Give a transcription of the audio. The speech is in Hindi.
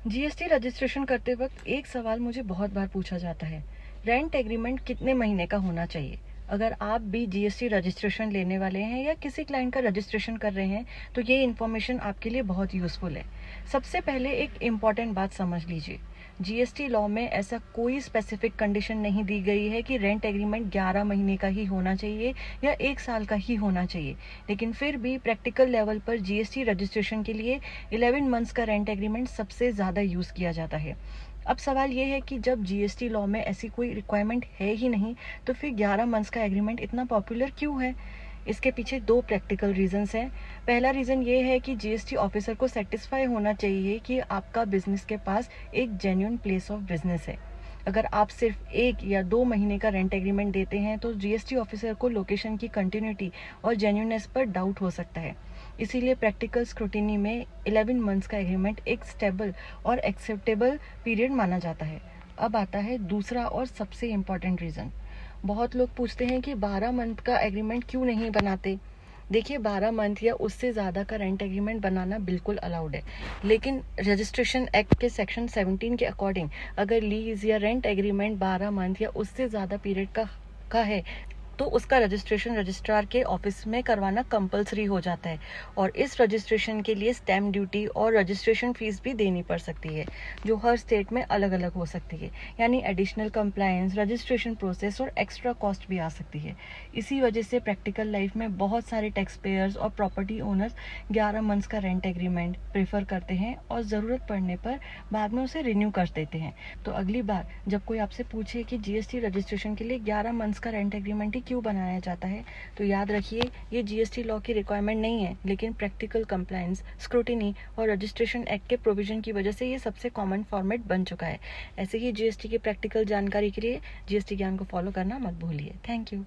जीएसटी रजिस्ट्रेशन करते वक्त एक सवाल मुझे बहुत बार पूछा जाता है, रेंट एग्रीमेंट कितने महीने का होना चाहिए। अगर आप भी जीएसटी रजिस्ट्रेशन लेने वाले हैं या किसी क्लाइंट का रजिस्ट्रेशन कर रहे हैं तो ये इन्फॉर्मेशन आपके लिए बहुत यूजफुल है। सबसे पहले एक इम्पॉर्टेंट बात समझ लीजिए, जीएसटी लॉ में ऐसा कोई स्पेसिफिक कंडीशन नहीं दी गई है कि रेंट एग्रीमेंट 11 महीने का ही होना चाहिए या 1 साल का ही होना चाहिए। लेकिन फिर भी प्रैक्टिकल लेवल पर जीएसटी रजिस्ट्रेशन के लिए 11 मंथ्स का रेंट एग्रीमेंट सबसे ज़्यादा यूज़ किया जाता है। अब सवाल ये है कि जब जीएसटी लॉ में ऐसी कोई रिक्वायरमेंट है ही नहीं तो फिर 11 मंथ्स का एग्रीमेंट इतना पॉपुलर क्यों है। इसके पीछे दो प्रैक्टिकल रीजंस हैं। पहला रीज़न ये है कि जीएसटी ऑफिसर को सेटिस्फाई होना चाहिए कि आपका बिजनेस के पास एक जेन्युइन प्लेस ऑफ बिजनेस है। अगर आप सिर्फ 1 या 2 महीने का रेंट एग्रीमेंट देते हैं तो जीएसटी ऑफिसर को लोकेशन की कंटिन्यूटी और जेन्युइननेस पर डाउट हो सकता है। इसीलिए प्रैक्टिकल स्क्रूटिनी में 11 मंथ्स का एग्रीमेंट एक स्टेबल और एक्सेप्टेबल पीरियड माना जाता है। अब आता है दूसरा और सबसे इम्पॉर्टेंट रीज़न। बहुत लोग पूछते हैं कि 12 मंथ का एग्रीमेंट क्यों नहीं बनाते। देखिए, 12 मंथ या उससे ज़्यादा का रेंट एग्रीमेंट बनाना बिल्कुल अलाउड है, लेकिन रजिस्ट्रेशन एक्ट के सेक्शन 17 के अकॉर्डिंग अगर लीज या रेंट एग्रीमेंट 12 मंथ या उससे ज़्यादा पीरियड का है तो उसका रजिस्ट्रेशन रजिस्ट्रार के ऑफिस में करवाना कंपलसरी हो जाता है और इस रजिस्ट्रेशन के लिए स्टैम्प ड्यूटी और रजिस्ट्रेशन फीस भी देनी पड़ सकती है, जो हर स्टेट में अलग अलग हो सकती है। यानी एडिशनल कंप्लायंस, रजिस्ट्रेशन प्रोसेस और एक्स्ट्रा कॉस्ट भी आ सकती है। इसी वजह से प्रैक्टिकल लाइफ में बहुत सारे टैक्स पेयर्स और प्रॉपर्टी ओनर्स 11 मंथ्स का रेंट एग्रीमेंट प्रेफर करते हैं और ज़रूरत पड़ने पर बाद में उसे रिन्यू कर देते हैं। तो अगली बार जब कोई आपसे पूछे कि जीएसटी रजिस्ट्रेशन के लिए 11 मंथ्स का रेंट एग्रीमेंट क्यों बनाया जाता है, तो याद रखिए ये जीएसटी लॉ की रिक्वायरमेंट नहीं है, लेकिन प्रैक्टिकल कंप्लायंस, स्क्रूटिनी और रजिस्ट्रेशन एक्ट के प्रोविजन की वजह से ये सबसे कॉमन फॉर्मेट बन चुका है। ऐसे ही जीएसटी की प्रैक्टिकल जानकारी के लिए जीएसटी ज्ञान को फॉलो करना मत भूलिए। Thank you.